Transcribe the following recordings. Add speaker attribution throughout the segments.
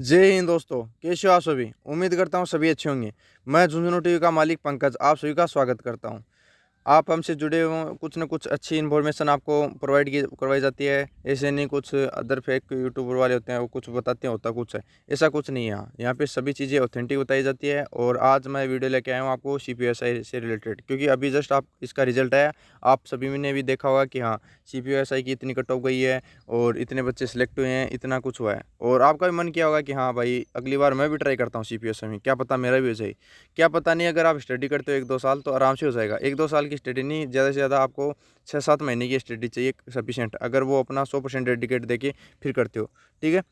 Speaker 1: जय हिंद दोस्तों, कैसे हो आप सभी। उम्मीद करता हूँ सभी अच्छे होंगे। मैं झुंझुनू टीवी का मालिक पंकज आप सभी का स्वागत करता हूँ। आप हमसे जुड़े हो, कुछ न कुछ अच्छी इन्फॉर्मेशन आपको प्रोवाइड की करवाई जाती है। ऐसे नहीं कुछ अदर फेक यूट्यूबर वाले होते हैं, वो कुछ बताते हैं होता कुछ है। ऐसा कुछ नहीं है। यहाँ पे सभी चीज़ें ऑथेंटिक बताई जाती है। और आज मैं वीडियो लेके आया हूँ आपको CPSI से रिलेटेड, क्योंकि अभी जस्ट आप इसका रिजल्ट आया। आप सभी ने भी देखा होगा कि हाँ, CPSI की इतनी कट ऑफ गई है और इतने बच्चे सिलेक्ट हुए हैं, इतना कुछ हुआ है। और आपका भी मन किया होगा कि हाँ भाई, अगली बार मैं भी ट्राई करता हूँ CPSI में, क्या पता मेरा भी हो जाए। क्या पता नहीं, अगर आप स्टडी करते हो 1-2 साल तो आराम से हो जाएगा। 1-2 साल की स्टडी नहीं, ज़्यादा से ज़्यादा आपको 6-7 महीने की स्टडी चाहिए सफिशिएंट, अगर वो अपना 100% डेडिकेट देके फिर करते हो, ठीक है।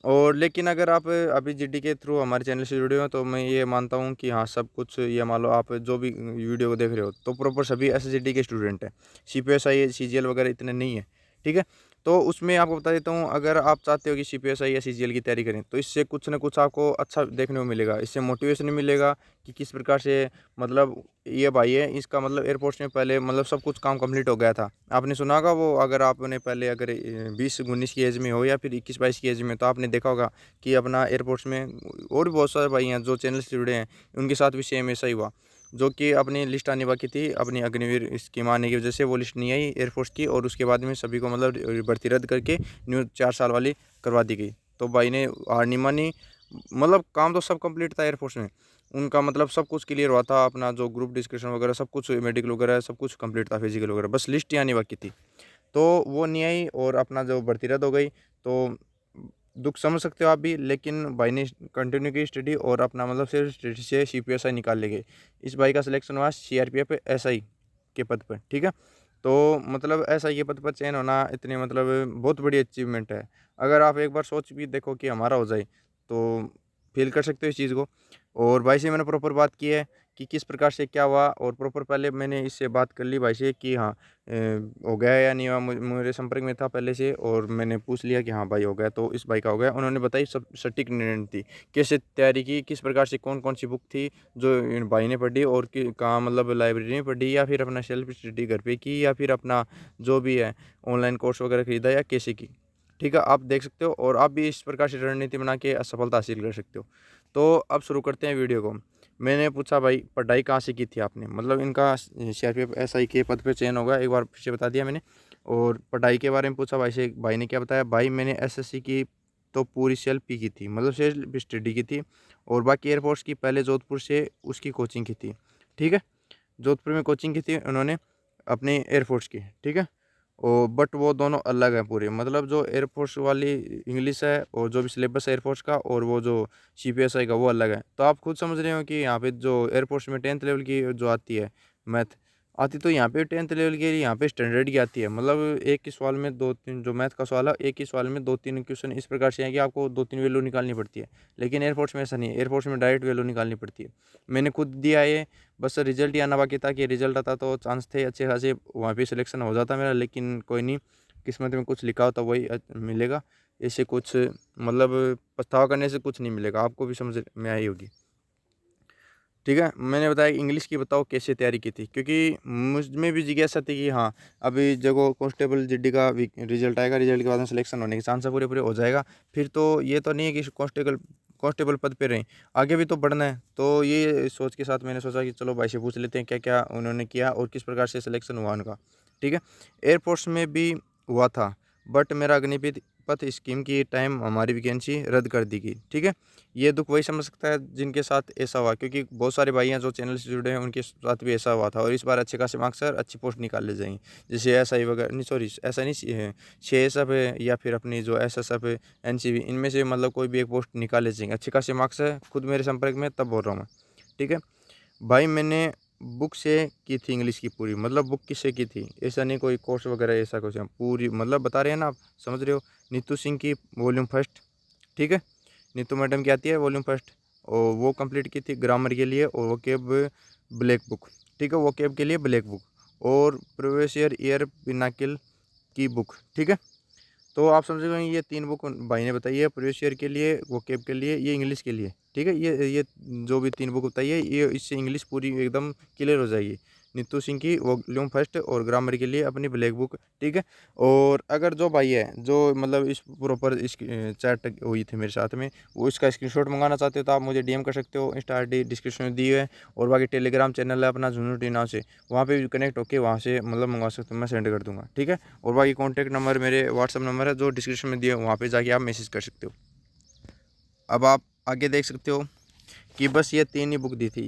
Speaker 1: और लेकिन अगर आप अभी GD के थ्रू हमारे चैनल से जुड़े हो तो मैं ये मानता हूँ कि हाँ, सब कुछ ये मान लो, आप जो भी वीडियो को देख रहे हो तो प्रॉपर सभी SSGD के स्टूडेंट हैं। CPSI CGL वगैरह इतने नहीं है, ठीक है। तो उसमें आपको बता देता हूँ, अगर आप चाहते हो कि CPSI या CGL की तैयारी करें तो इससे कुछ ना कुछ आपको अच्छा देखने को मिलेगा। इससे मोटिवेशन मिलेगा कि किस प्रकार से, मतलब ये भाई है, इसका मतलब एयरफोर्स में पहले मतलब सब कुछ काम कंप्लीट हो गया था। आपने सुना होगा वो, अगर आपने पहले अगर 20-19 की एज में हो या फिर 21-22 की एज में, तो आपने देखा होगा कि अपना एयरफोर्स में और भी बहुत सारे भाई हैं जो चैनल से जुड़े हैं, उनके साथ भी सेम ऐसा ही हुआ। जो कि अपनी लिस्ट आने बाकी थी, अपनी अग्निवीर स्कीम आने की वजह से वो लिस्ट नहीं आई एयरफोर्स की, और उसके बाद में सभी को मतलब भर्ती रद्द करके न्यू 4 साल वाली करवा दी गई। तो भाई ने हार नहीं मानी। मतलब काम तो सब कंप्लीट था एयरफोर्स में, उनका मतलब सब कुछ क्लियर हुआ था, अपना जो ग्रुप डिस्कशन वगैरह सब कुछ, मेडिकल वगैरह सब कुछ कंप्लीट था, फिजिकल वगैरह, बस लिस्ट ही आनी बाकी थी। तो वो नहीं आई और अपना जो भर्ती रद्द हो गई। तो दुख समझ सकते हो आप भी, लेकिन भाई ने कंटिन्यू की स्टडी और अपना मतलब सिर्फ स्टडी से CPSI निकाल ले गए। इस भाई का सिलेक्शन हुआ CRPF SI के पद पर, ठीक है। तो मतलब SI के पद पर चयन होना इतनी मतलब बहुत बड़ी अचीवमेंट है। अगर आप एक बार सोच भी देखो कि हमारा हो जाए तो फील कर सकते हो इस चीज़ को। और भाई से मैंने प्रॉपर बात की है कि किस प्रकार से क्या हुआ, और प्रॉपर पहले मैंने इससे बात कर ली भाई से कि हाँ, हो गया या नहीं हुआ। मेरे संपर्क में था पहले से और मैंने पूछ लिया कि हाँ भाई हो गया, तो इस भाई का हो गया। उन्होंने बताई सब सटीक निर्णय थी, कैसे तैयारी की, किस प्रकार से कौन कौन सी बुक थी जो इन भाई ने पढ़ी, और कहाँ मतलब लाइब्रेरी में पढ़ी या फिर अपना सेल्फ स्टडी घर पे की, या फिर अपना जो भी है ऑनलाइन कोर्स वगैरह खरीदा या कैसे की, ठीक है। आप देख सकते हो और आप भी इस प्रकार से रणनीति बना के सफलता हासिल कर सकते हो। तो अब शुरू करते हैं वीडियो को। मैंने पूछा भाई, पढ़ाई कहाँ से की थी आपने, मतलब इनका CRPF SI के पद पे चयन होगा, एक बार फिर से बता दिया मैंने। और पढ़ाई के बारे में पूछा भाई से, भाई ने क्या बताया, भाई मैंने SSC की तो पूरी सेल्फ ही की थी, मतलब सेल्फ स्टडी की थी। और बाकी एयरफोर्स की पहले जोधपुर से उसकी कोचिंग की थी, ठीक है। जोधपुर में कोचिंग की थी उन्होंने अपनी एयरफोर्स की, ठीक है। और बट वो दोनों अलग हैं पूरे, मतलब जो एयरफोर्स वाली इंग्लिश है और जो भी सिलेबस है एयरफोर्स का, और वो जो CPSI का वो अलग है। तो आप खुद समझ रहे हो कि यहाँ पे जो एयरफोर्स में 10th लेवल की जो आती है मैथ आती, तो यहाँ पे 10th लेवल के लिए यहाँ पे स्टैंडर्ड की आती है। मतलब एक ही सवाल में 2-3 जो मैथ का सवाल है, एक ही सवाल में 2-3 क्वेश्चन इस प्रकार से है कि आपको 2-3 वैल्यू निकालनी पड़ती है। लेकिन एयरफोर्स में ऐसा नहीं है, एयरफोर्स में डायरेक्ट वैल्यू निकालनी पड़ती है। मैंने खुद दिया ये, बस रिजल्ट ही आना बाकी था। कि रिजल्ट आता तो चांस थे अच्छे खासे वहाँ पे सिलेक्शन हो जाता मेरा, लेकिन कोई नहीं, किस्मत में कुछ लिखा होता वही मिलेगा। ऐसे कुछ मतलब पछतावा करने से कुछ नहीं मिलेगा, आपको भी समझ में आई होगी, ठीक है। मैंने बताया इंग्लिश की बताओ कैसे तैयारी की थी, क्योंकि मुझ में भी जिज्ञासा थी कि हाँ, अभी जब कांस्टेबल GD का रिजल्ट आएगा, रिजल्ट के बाद में सिलेक्शन होने के चांस है पूरे पूरे हो जाएगा। फिर तो ये तो नहीं है कि कांस्टेबल पद पे रहें, आगे भी तो बढ़ना है। तो ये सोच के साथ मैंने सोचा कि चलो भाई से पूछ लेते हैं क्या क्या उन्होंने किया और किस प्रकार से सिलेक्शन हुआ उनका, ठीक है। एयरफोर्स में भी हुआ था, बट मेरा अग्निपथ पथ स्कीम की टाइम हमारी वैकेंसी रद्द कर दी गई, ठीक है। ये दुख वही समझ सकता है जिनके साथ ऐसा हुआ, क्योंकि बहुत सारे भाई हैं जो चैनल से जुड़े हैं, उनके साथ भी ऐसा हुआ था। और इस बार अच्छे खासे मार्क्स और अच्छी पोस्ट निकाल ले जाएंगे, जैसे SI वगैरह नहीं, सॉरी ऐसा नहीं है, CSF है या फिर अपनी जो SSF है, NCV, इनमें से मतलब कोई भी एक पोस्ट निकाल ले जाएंगे। अच्छे खासे मार्क्स है, खुद मेरे संपर्क में तब बोल रहा हूँ मैं, ठीक है। भाई मैंने बुक से की थी इंग्लिश की पूरी, मतलब बुक किससे की थी, ऐसा नहीं कोई कोर्स वगैरह ऐसा कुछ है, पूरी मतलब बता रहे हैं ना आप, समझ रहे हो। नीतू सिंह की वॉल्यूम फर्स्ट, ठीक है। नीतू मैडम की आती है वॉल्यूम फर्स्ट, और वो कंप्लीट की थी ग्रामर के लिए, और वो केब ब्लैक बुक, ठीक है, वो केब के लिए ब्लैक बुक, और प्रीवियस ईयर पिनाकिल की बुक, ठीक है। तो आप समझ गए, ये 3 बुक भाई ने बताई है, प्रीवियस ईयर के लिए, वो केब के लिए, ये इंग्लिश के लिए, ठीक है। ये जो भी 3 बुक बताई है, ये इससे इंग्लिश पूरी एकदम क्लियर हो जाएगी। नीतू सिंह की वॉल्यूम फर्स्ट और ग्रामर के लिए अपनी ब्लैक बुक, ठीक है। और अगर जो भाई है जो मतलब इस प्रॉपर इस चैट हुई थी मेरे साथ में, वो इसका स्क्रीनशॉट मंगाना चाहते हो तो आप मुझे डीएम कर सकते हो, इंस्टा आईडी डिस्क्रिप्शन में दी है। और बाकी टेलीग्राम चैनल है अपना झुनझुन टी नाम से, वहाँ पे भी कनेक्ट होकर वहाँ से मतलब मंगवा सकते हो, मैं सेंड कर दूँगा, ठीक है। और बाकी कॉन्टैक्ट नंबर मेरे व्हाट्सअप नंबर है जो डिस्क्रिप्शन में दिए, वहाँ पर जाके आप मैसेज कर सकते हो। अब आप आगे देख सकते हो कि बस ये 3 ही बुक दी थी,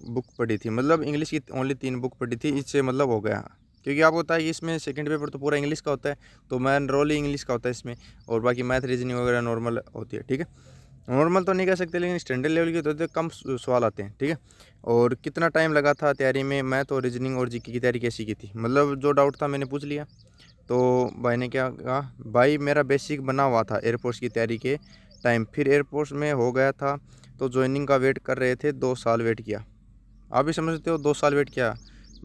Speaker 1: बुक पढ़ी थी, मतलब इंग्लिश की ओनली 3 बुक पढ़ी थी, इससे मतलब हो गया। क्योंकि आपको पता है कि इसमें सेकंड पेपर तो पूरा इंग्लिश का होता है, तो मेन रोल ही इंग्लिश का होता है इसमें, और बाकी मैथ रीजनिंग वगैरह नॉर्मल होती है, ठीक है। नॉर्मल तो नहीं कह सकते, लेकिन स्टैंडर्ड लेवल की तो कम सवाल आते हैं, ठीक है। और कितना टाइम लगा था तैयारी में, मैथ और रीजनिंग और जीके की तैयारी कैसी की थी, मतलब जो डाउट था मैंने पूछ लिया। तो भाई ने क्या कहा, भाई मेरा बेसिक बना हुआ था एयरफोर्स की तैयारी के टाइम, फिर एयरफोर्स में हो गया था तो ज्वाइनिंग का वेट कर रहे थे, 2 साल वेट किया। आप भी समझते हो 2 साल वेट किया,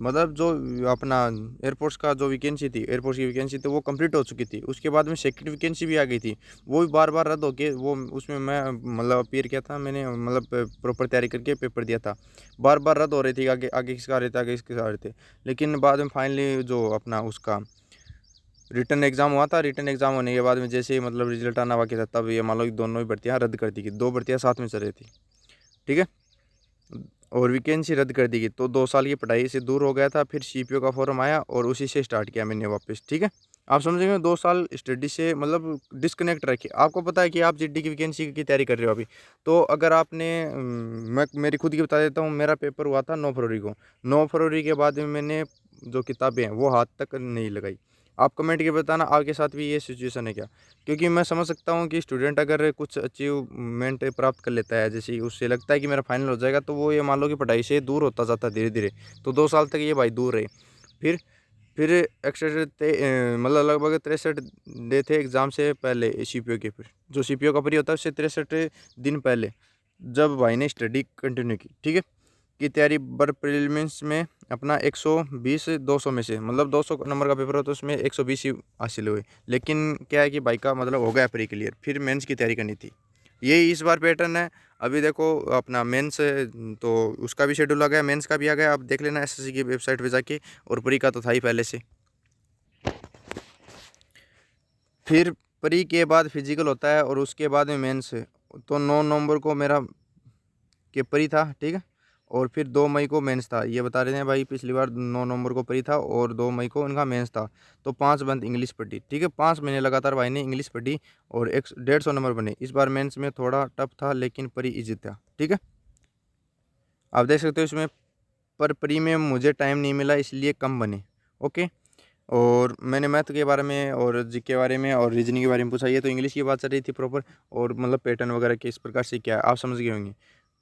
Speaker 1: मतलब जो अपना एयरफोर्स का जो वैकेंसी थी, एयरफोर्स की वैकेंसी तो वो कंप्लीट हो चुकी थी, उसके बाद में सेकंड वैकेंसी भी आ गई थी, वो भी बार बार रद्द होके, वो उसमें मैं मतलब अपीयर किया था मैंने, मतलब प्रॉपर तैयारी करके पेपर दिया था, बार बार रद्द हो रही थी, आगे आगे किसका आ रहे थे, आगे किसका आ रहे थे। लेकिन बाद में फाइनली जो अपना उसका रिटर्न एग्जाम हुआ था, रिटर्न एग्जाम होने के बाद में जैसे ही मतलब रिजल्ट आना बाकी था, तब ये मान लो कि दोनों ही भर्तियाँ रद्द कर दी गई, 2 भर्तियाँ साथ में चल रही थी, ठीक है। और वैकेंसी रद्द कर दी गई, तो 2 साल की पढ़ाई से दूर हो गया था, फिर सीपीओ का फॉर्म आया और उसी से स्टार्ट किया मैंने वापस, ठीक है। आप समझेंगे 2 साल स्टडी से मतलब डिस्कनेक्ट रखिए। आपको पता है कि आप जीडी की वैकेंसी की तैयारी कर रहे हो अभी, तो अगर आपने मैं मेरी खुद की बता देता हूँ, मेरा पेपर हुआ था 9 फरवरी को, 9 फरवरी के बाद में मैंने जो किताबें हैं वो हाथ तक नहीं लगाई। आप कमेंट के बताना आपके साथ भी ये सिचुएशन है क्या, क्योंकि मैं समझ सकता हूँ कि स्टूडेंट अगर कुछ अचीवमेंट प्राप्त कर लेता है, जैसे उससे लगता है कि मेरा फाइनल हो जाएगा, तो वो ये मान लो कि पढ़ाई से दूर होता जाता है धीरे धीरे। तो 2 साल तक ये भाई दूर रहे। फिर फिर 61 मतलब लगभग 63 डे थे एग्ज़ाम से पहले सीपीओ के, फिर जो सीपीओ का परी होता है उससे 63 दिन पहले जब भाई ने स्टडी कंटिन्यू की, ठीक है, की तैयारी बर प्रीलिम्स में अपना 120 200 में से, मतलब 200 नंबर का पेपर हो तो उसमें 120 ही हासिल हुए। लेकिन क्या है कि भाई का मतलब हो गया प्री क्लियर, फिर मेंस की तैयारी करनी थी। यही इस बार पैटर्न है। अभी देखो अपना मेंस तो उसका भी शेड्यूल आ गया, मेंस का भी आ गया, आप देख लेना एसएससी की वेबसाइट पे जाके। और प्री का तो था ही पहले से। फिर प्री के बाद फिजिकल होता है और उसके बाद में मेंस है। तो 9 नवंबर को मेरा के प्री था, ठीक है। और फिर 2 मई को मेंस था, ये बता रहे हैं भाई पिछली बार 9 नवंबर को प्री था और 2 मई को इनका मेंस था। तो 5 मंथ इंग्लिश पढ़ी, ठीक है, 5 महीने लगातार भाई ने इंग्लिश पढ़ी और 150 नंबर बने। इस बार मेंस में थोड़ा टफ था लेकिन प्री इजी था, ठीक है। आप देख सकते हो इसमें, पर प्री में मुझे टाइम नहीं मिला इसलिए कम बने, ओके। और मैंने मैथ के बारे में और जी के बारे में और रीजनिंग के बारे में पूछा, ये तो इंग्लिश की बात चल रही थी प्रॉपर, और मतलब पैटर्न वगैरह किस प्रकार से क्या है आप समझ गए होंगे।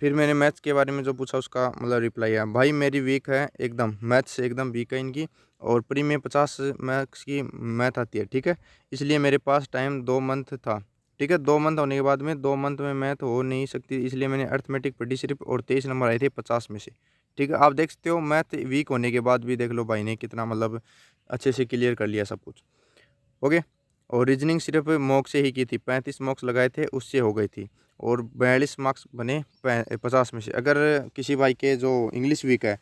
Speaker 1: फिर मैंने मैथ्स के बारे में जो पूछा उसका मतलब रिप्लाई आया, भाई मेरी वीक है एकदम, मैथ्स से एकदम वीक है इनकी, और प्री में 50 मार्क्स की मैथ आती है, ठीक है। इसलिए मेरे पास टाइम 2 मंथ था, ठीक है। 2 मंथ होने के बाद में 2 मंथ में मैथ हो नहीं सकती, इसलिए मैंने अर्थमेटिक पढ़ी सिर्फ, और 23 नंबर आए थे 50 में से, ठीक है। आप देख सकते हो मैथ वीक होने के बाद भी देख लो भाई ने कितना मतलब अच्छे से क्लियर कर लिया सब कुछ, ओके। और रीजनिंग सिर्फ मॉक से ही की थी, 35 मॉक्स लगाए थे उससे हो गई थी, और 42 मार्क्स बने 50 में से। अगर किसी भाई के जो इंग्लिश वीक है,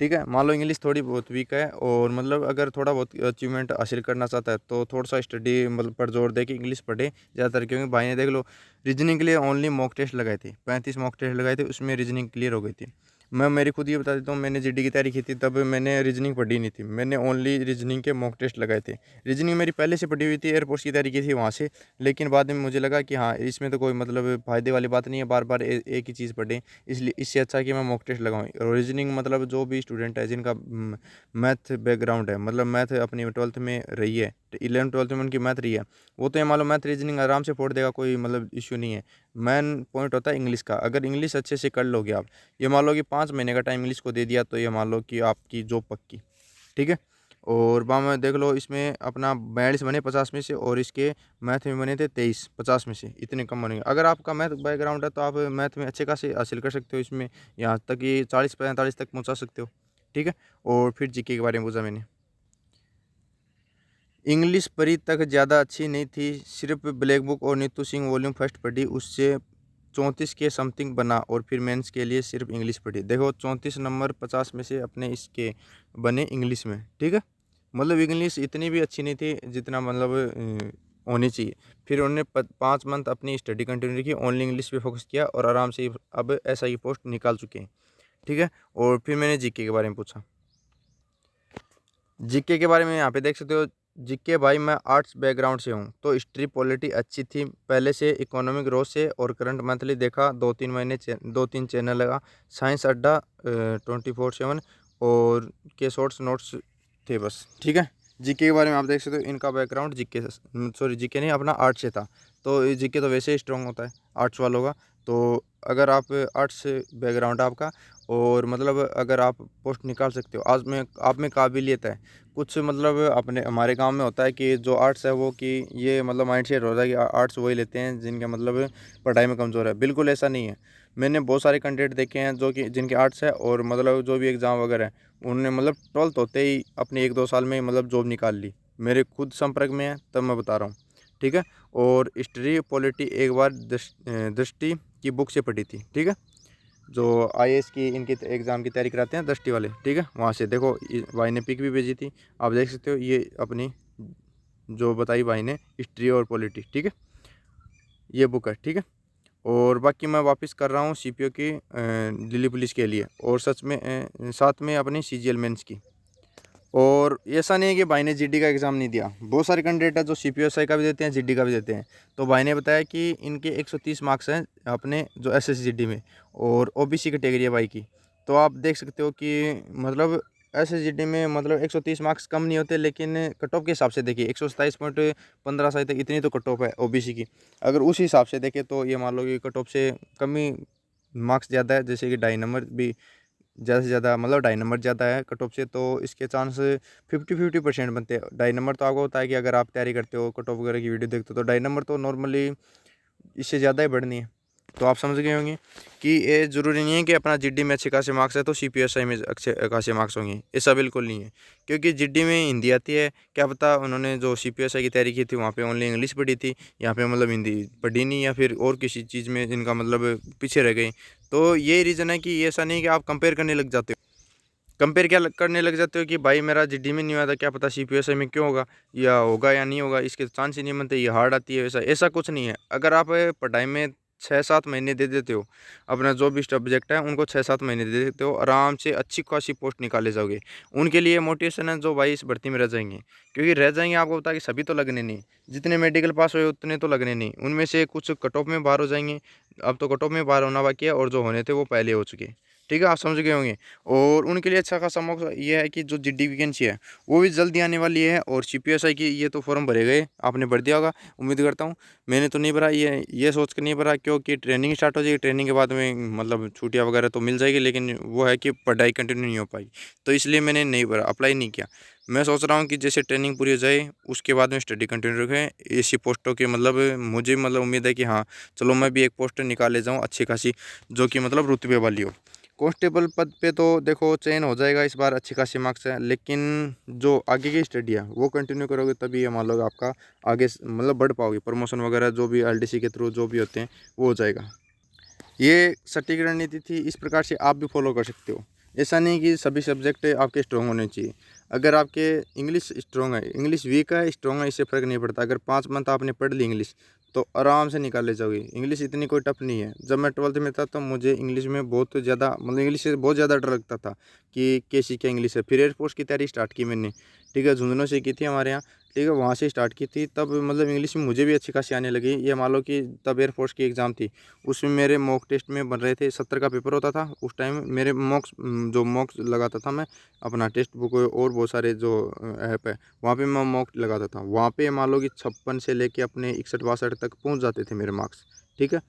Speaker 1: ठीक है, मान लो इंग्लिश थोड़ी बहुत वीक है और मतलब अगर थोड़ा बहुत अचीवमेंट हासिल करना चाहता है तो थोड़ा सा स्टडी मतलब पर जोर दे के इंग्लिश पढ़े ज़्यादातर, क्योंकि भाई ने देख लो रीजनिंग के लिए ओनली मॉक टेस्ट लगाए थे, 35 मॉक टेस्ट लगाए थे, उसमें रीजनिंग क्लियर हो गई थी। मैं मेरी खुद ये बता देता हूँ, मैंने जीडी की तैयारी की थी तब मैंने रीजनिंग पढ़ी नहीं थी, मैंने ओनली रीजनिंग के मॉक टेस्ट लगाए थे। रीजनिंग मेरी पहले से पढ़ी हुई थी, एयरपोर्ट की तैयारी की थी वहाँ से, लेकिन बाद में मुझे लगा कि हाँ इसमें तो कोई मतलब फ़ायदे वाली बात नहीं है, बार बार एक ही चीज़ पढ़ें, इसलिए इससे अच्छा कि मैं मॉक टेस्ट लगाऊँ। और रीजनिंग मतलब जो भी स्टूडेंट है जिनका मैथ बैकग्राउंड है, मतलब मैथ अपनी 12th में रही है, 11th 12th में उनकी मैथ रही है, वो तो ये मान लो मैथ रीजनिंग आराम से फोड़ देगा, कोई मतलब इश्यू नहीं है। मेन पॉइंट होता है इंग्लिश का, अगर इंग्लिश अच्छे से कर लोगे आप, ये मान लो कि 5 महीने का टाइम इंग्लिश को दे दिया, तो ये मान लो कि आपकी जॉब पक्की, ठीक है। और वहाँ में देख लो इसमें अपना 42 बने 50 में से, और इसके मैथ में बने थे 23 50 में से, इतने कम बनेंगे। अगर आपका मैथ बैकग्राउंड है तो आप मैथ में अच्छे खासे हासिल कर सकते हो, इसमें यहाँ तक कि 40-45 तक पहुँचा सकते हो, ठीक है। और फिर जीके के बारे में पूछा मैंने, इंग्लिश परी तक ज़्यादा अच्छी नहीं थी, सिर्फ ब्लैक बुक और नीतू सिंह वॉल्यूम फर्स्ट पढ़ी, उससे 34 के समथिंग बना और फिर मेंस के लिए सिर्फ इंग्लिश पढ़ी। देखो 34 नंबर 50 में से अपने इसके बने इंग्लिश में, ठीक है। मतलब इंग्लिश इतनी भी अच्छी नहीं थी जितना मतलब होनी चाहिए। फिर उन्होंने 5 मंथ अपनी स्टडी कंटिन्यू की, ओनली इंग्लिश पे फोकस किया और आराम से अब एसआई की पोस्ट निकाल चुके हैं, ठीक है। और फिर मैंने जीके के बारे में पूछा। जीके के बारे में यहाँ पे देख सकते हो। जीके भाई मैं आर्ट्स बैकग्राउंड से हूँ, तो हिस्ट्री पॉलिटी अच्छी थी पहले से, इकोनॉमिक ग्रोथ से, और करंट मंथली देखा 2-3 चैनल लगा। साइंस अड्डा 24/7 और के शॉर्ट्स नोट्स थे बस, ठीक है। जीके के बारे में आप देख सकते हो, इनका बैकग्राउंड जीके सॉरी जीके नहीं, अपना आर्ट्स से था। तो जीके तो वैसे ही स्ट्रॉन्ग होता है आर्ट्स वालों का। तो अगर आप आर्ट्स बैकग्राउंड आपका, और मतलब अगर आप पोस्ट निकाल सकते हो, आज में आप में काबिलियत है कुछ, मतलब अपने हमारे गांव में होता है कि जो आर्ट्स है वो कि ये मतलब माइंड सेट होता है कि आर्ट्स वही लेते हैं जिनके मतलब पढ़ाई में कमज़ोर है। बिल्कुल ऐसा नहीं है। मैंने बहुत सारे कैंडिडेट देखे हैं जो कि जिनके आर्ट्स है, और मतलब जो भी एग्ज़ाम वगैरह है उन्होंने मतलब 12th होते ही अपने 1-2 साल में मतलब जॉब निकाल ली। मेरे खुद संपर्क में है तब मैं बता रहा हूँ, ठीक है। और हिस्ट्री पॉलिटी एक बार दृष्टि की बुक से पढ़ी थी, ठीक है। जो आईएएस की इनकी एग्ज़ाम की तैयारी कराते हैं दृष्टि वाले, ठीक है, वहाँ से देखो भाई ने पिक भी भेजी थी, आप देख सकते हो। ये अपनी जो बताई भाई ने हिस्ट्री और पॉलिटी, ठीक है, ये बुक है, ठीक है। और बाकी मैं वापस कर रहा हूँ सीपीओ की दिल्ली पुलिस के लिए, और सच में साथ में अपनी सीजीएल मेंस की। और ऐसा नहीं है कि भाई ने जीडी का एग्ज़ाम नहीं दिया। बहुत सारे कैंडिडेट है जो सीपीएसआई का भी देते हैं, जीडी का भी देते हैं। तो भाई ने बताया कि इनके 130 मार्क्स हैं अपने जो एसएससी जीडी में, और ओबीसी कैटेगरी है भाई की। तो आप देख सकते हो कि मतलब एसएससी जीडी में मतलब 130 मार्क्स कम नहीं होते, लेकिन कट ऑफ के हिसाब से देखिए 127.15 शायद तक इतनी तो कट ऑफ है ओबीसी की। अगर उस हिसाब से देखें तो ये मान लो कि कट ऑफ से कम ही मार्क्स ज़्यादा है, जैसे कि 2.5 नंबर भी ज़्यादा से ज़्यादा, मतलब 2.5 नंबर ज़्यादा है कट ऑफ से, तो इसके चांस 50-50% बनते हैं। 2.5 नंबर तो आपको होता है कि अगर आप तैयारी करते हो, कट ऑफ वगैरह की वीडियो देखते हो, तो 2.5 नंबर तो नॉर्मली इससे ज़्यादा ही बढ़नी है। तो आप समझ गए होंगे कि ये ज़रूरी नहीं है कि अपना जीडी में अच्छे खासे मार्क्स है तो सीपीएसआई में अच्छे खासे मार्क्स होंगे, ऐसा बिल्कुल नहीं है। क्योंकि जीडी में हिंदी आती है, क्या पता उन्होंने जो सीपीएसआई की तैयारी की थी वहाँ पे ओनली इंग्लिश पढ़ी थी, यहाँ पे मतलब हिंदी पढ़ी नहीं, या फिर और किसी चीज़ में इनका मतलब पीछे रह गई। तो ये रीज़न है कि ऐसा नहीं कि आप कंपेयर करने लग जाते हो। कंपेयर क्या करने लग जाते हो कि भाई मेरा जीडी में नहीं हुआ था, क्या पता सीपीएसआई में क्यों होगा, या होगा या नहीं होगा, इसके चांस ही नहीं बनते, ये हार्ड आती है। वैसा ऐसा कुछ नहीं है। अगर आप पढ़ाई में 6-7 महीने दे देते हो, अपना जो भी सब्जेक्ट है उनको 6-7 महीने दे देते हो, आराम से अच्छी खासी पोस्ट निकाले जाओगे। उनके लिए मोटिवेशन है जो भाई इस भर्ती में रह जाएंगे, क्योंकि रह जाएंगे आपको पता है कि सभी तो लगने नहीं, जितने मेडिकल पास हुए उतने तो लगने नहीं, उनमें से कुछ कट ऑफ में बाहर हो जाएंगे। अब तो कट ऑफ में बाहर होना बाकी है, और जो होने थे वो पहले हो चुके, ठीक है, आप समझ गए होंगे। और उनके लिए अच्छा खासा मौका ये है कि जो जीडी वैकेंसी है वो भी जल्दी आने वाली है, और सीपीएसआई की ये तो फॉर्म भरे गए, आपने भर दिया होगा उम्मीद करता हूँ। मैंने तो नहीं भरा, ये सोच कर नहीं भरा क्योंकि ट्रेनिंग स्टार्ट हो जाएगी, ट्रेनिंग के बाद में मतलब छुट्टियाँ वगैरह तो मिल जाएगी, लेकिन वो है कि पढ़ाई कंटिन्यू नहीं हो पाई, तो इसलिए मैंने नहीं भरा, अप्लाई नहीं किया। मैं सोच रहा हूँ कि जैसे ट्रेनिंग पूरी हो जाए उसके बाद में स्टडी कंटिन्यू रखें इसी पोस्टों के, मतलब मुझे मतलब उम्मीद है कि हाँ चलो मैं भी एक पोस्ट निकाल ले जाऊँ अच्छी खासी, जो कि मतलब रुतबे वाली हो। कांस्टेबल पद पे तो देखो चयन हो जाएगा इस बार, अच्छी खासी मार्क्स है, लेकिन जो आगे की स्टडी है वो कंटिन्यू करोगे तभी ये मान लो आपका आगे मतलब बढ़ पाओगे, प्रमोशन वगैरह जो भी एलडीसी के थ्रू जो भी होते हैं वो हो जाएगा। ये सटीक रणनीति थी, इस प्रकार से आप भी फॉलो कर सकते हो। ऐसा नहीं कि सभी सब्जेक्ट आपके स्ट्रॉन्ग होने चाहिए। अगर आपके इंग्लिश स्ट्रॉन्ग है, इंग्लिश वीक है, स्ट्रॉन्ग है, इससे फ़र्क नहीं पड़ता। अगर 5 मंथ आपने पढ़ ली इंग्लिश तो आराम से निकाल ले जाओगे। इंग्लिश इतनी कोई टफ नहीं है। जब मैं 12th में था तो मुझे इंग्लिश में बहुत ज़्यादा मतलब इंग्लिश से बहुत ज़्यादा डर लगता था कि कैसी क्या इंग्लिश है। फिर एयरफोर्स की तैयारी स्टार्ट की मैंने, ठीक है, झुंझुनू से की थी हमारे यहाँ, ठीक है, वहाँ से स्टार्ट की थी। तब मतलब इंग्लिश में मुझे भी अच्छी खासी आने लगी। ये मान लो कि तब एयरफोर्स की एग्ज़ाम थी, उसमें मेरे मॉक टेस्ट में बन रहे थे, 70 का पेपर होता था उस टाइम। मेरे मॉक्स लगाता था मैं अपना टेक्स्ट बुक और बहुत सारे जो ऐप है वहाँ पे मैं मॉक लगाता था। वहाँ पे मान लो कि 56 से लेके अपने 61-62 तक पहुँच जाते थे मेरे मार्क्स, ठीक है।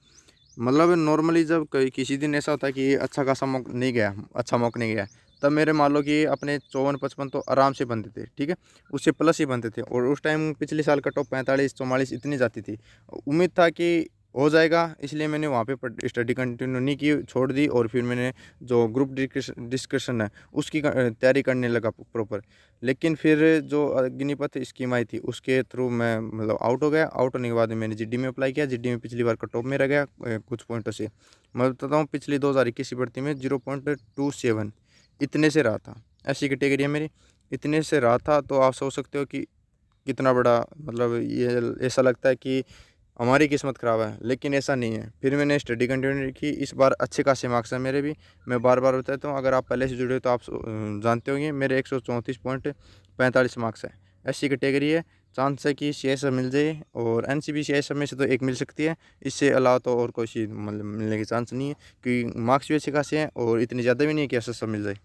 Speaker 1: मतलब नॉर्मली जब किसी दिन ऐसा होता है कि अच्छा खासा मॉक नहीं गया, अच्छा मॉक नहीं गया, तब मेरे मान लो कि अपने 54-55 तो आराम से बनते थे, ठीक है, उससे प्लस ही बनते थे। और उस टाइम पिछले साल कट ऑफ 45-44 इतनी जाती थी। उम्मीद था कि हो जाएगा, इसलिए मैंने वहाँ पे स्टडी कंटिन्यू नहीं की, छोड़ दी। और फिर मैंने जो ग्रुप डिस्कशन है उसकी तैयारी करने लगा प्रॉपर। लेकिन फिर जो अग्निपथ स्कीम आई थी उसके थ्रू मैं मतलब आउट हो गया। आउट होने के बाद मैंने जीडी में अप्लाई किया। जीडी में पिछली बार कट ऑफ में रह गया कुछ पॉइंटों से। मैं बताता हूँ, पिछली 2021 की भर्ती में 0.27 इतने से रहा था। ऐसी कैटेगरी है मेरी, इतने से रहा था। तो आप सोच सकते हो कि कितना बड़ा, मतलब ये ऐसा लगता है कि हमारी किस्मत ख़राब है, लेकिन ऐसा नहीं है। फिर मैंने स्टडी कंटिन्यू की। इस बार अच्छे खासे मार्क्स हैं मेरे भी। मैं बार बार बताता हूँ, अगर आप पहले से जुड़े हो तो आप जानते होंगे, मेरे 134.45 मार्क्स है। ऐसी कैटेगरी है, चांस है कि CSF मिल जाए, और NCB CSF में से तो एक मिल सकती है। इससे अलावा तो और कोई चीज़ मतलब मिलने की चांस नहीं है, क्योंकि मार्क्स भी अच्छे खासे हैं और इतनी ज़्यादा भी नहीं है कि SSF मिल जाए।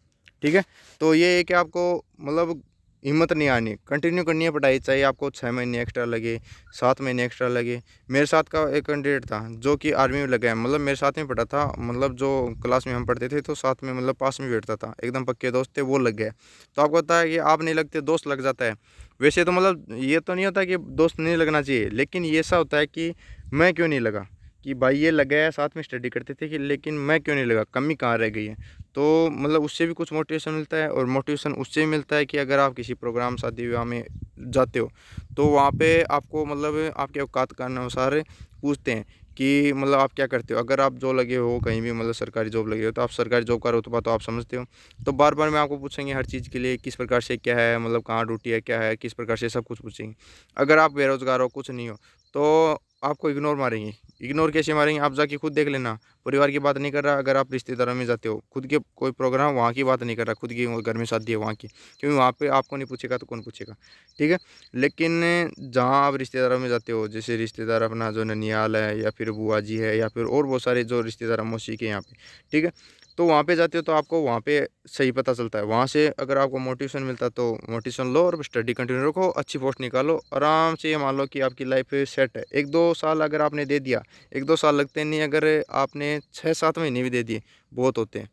Speaker 1: ठीक है, तो ये है कि आपको मतलब हिम्मत नहीं आनी, कंटिन्यू करनी है पढ़ाई, चाहे आपको 6 महीने एक्स्ट्रा लगे, 7 महीने एक्स्ट्रा लगे। मेरे साथ का एक कैंडिडेट था जो कि आर्मी में लगा है, मतलब मेरे साथ में पढ़ा था, मतलब जो क्लास में हम पढ़ते थे तो साथ में मतलब पास में बैठता था, एकदम पक्के दोस्त थे, वो लग गए। तो आपको पता है कि आप नहीं लगते दोस्त लग जाता है। वैसे तो मतलब ये तो नहीं होता कि दोस्त नहीं लगना चाहिए, लेकिन ये ऐसा होता है कि मैं क्यों नहीं लगा, कि भाई ये लगा है, साथ में स्टडी करते थे, कि लेकिन मैं क्यों नहीं लगा, कमी कहाँ रह गई है। तो मतलब उससे भी कुछ मोटिवेशन मिलता है, और मोटिवेशन उससे भी मिलता है कि अगर आप किसी प्रोग्राम शादी विवाह में जाते हो तो वहाँ पे आपको मतलब आपके औकात के अनुसार पूछते हैं कि मतलब आप क्या करते हो। अगर आप जो लगे हो कहीं भी, मतलब सरकारी जॉब लगे हो, तो आप सरकारी जॉब का रुतबा तो आप समझते हो। तो बार बार मैं आपको पूछेंगे हर चीज़ के लिए, किस प्रकार से क्या है, मतलब कहाँ ड्यूटी है, क्या है, किस प्रकार से, सब कुछ पूछेंगे। अगर आप बेरोजगार हो, कुछ नहीं हो, तो आपको इग्नोर मारेंगे। इग्नोर कैसे मारेंगे, आप जाके खुद देख लेना। परिवार की बात नहीं कर रहा, अगर आप रिश्तेदारों में जाते हो, खुद के कोई प्रोग्राम, वहाँ की बात नहीं कर रहा, खुद की घर में शादी है वहाँ की, क्योंकि वहाँ पे आपको नहीं पूछेगा तो कौन पूछेगा। ठीक है, लेकिन जहाँ आप रिश्तेदारों में जाते हो, जैसे रिश्तेदार अपना जो ननियाल है, या फिर बुआ जी है, या फिर और बहुत सारे जो रिश्तेदार हैं मौसी के यहाँ पे, ठीक है, तो वहाँ पे जाते हो तो आपको वहाँ पे सही पता चलता है। वहाँ से अगर आपको मोटिवेशन मिलता है तो मोटिवेशन लो और स्टडी कंटिन्यू रखो, अच्छी पोस्ट निकालो, आराम से। ये मान लो कि आपकी लाइफ सेट है। 1-2 साल अगर आपने दे दिया, 1-2 साल लगते नहीं, अगर आपने 6-7 महीने भी दे दिए, बहुत होते हैं,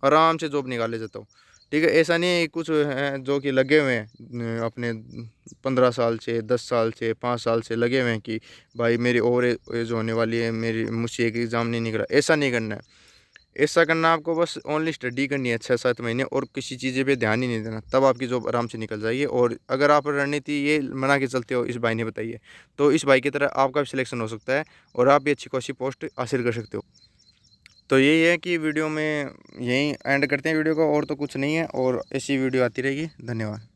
Speaker 1: आराम से जॉब निकाले जाता हो। ठीक है, ऐसा नहीं है, कुछ हैं जो कि लगे हुए हैं अपने 15 साल से, 10 साल से, 5 साल से लगे हुए हैं कि भाई मेरी और एज होने वाली है, मेरी मुझसे एक एग्ज़ाम नहीं निकला। ऐसा नहीं करना है। ऐसा करना, आपको बस ओनली स्टडी करनी है 6-7 महीने, और किसी चीज़ पे ध्यान ही नहीं देना, तब आपकी जॉब आराम से निकल जाएगी। और अगर आप रणनीति ये बना के चलते हो, इस भाई ने बताई है, तो इस भाई की तरह आपका भी सिलेक्शन हो सकता है, और आप भी अच्छी खासी पोस्ट हासिल कर सकते हो। तो यही है कि वीडियो में यहीं एंड करते हैं वीडियो को, और तो कुछ नहीं है, और ऐसी वीडियो आती रहेगी। धन्यवाद।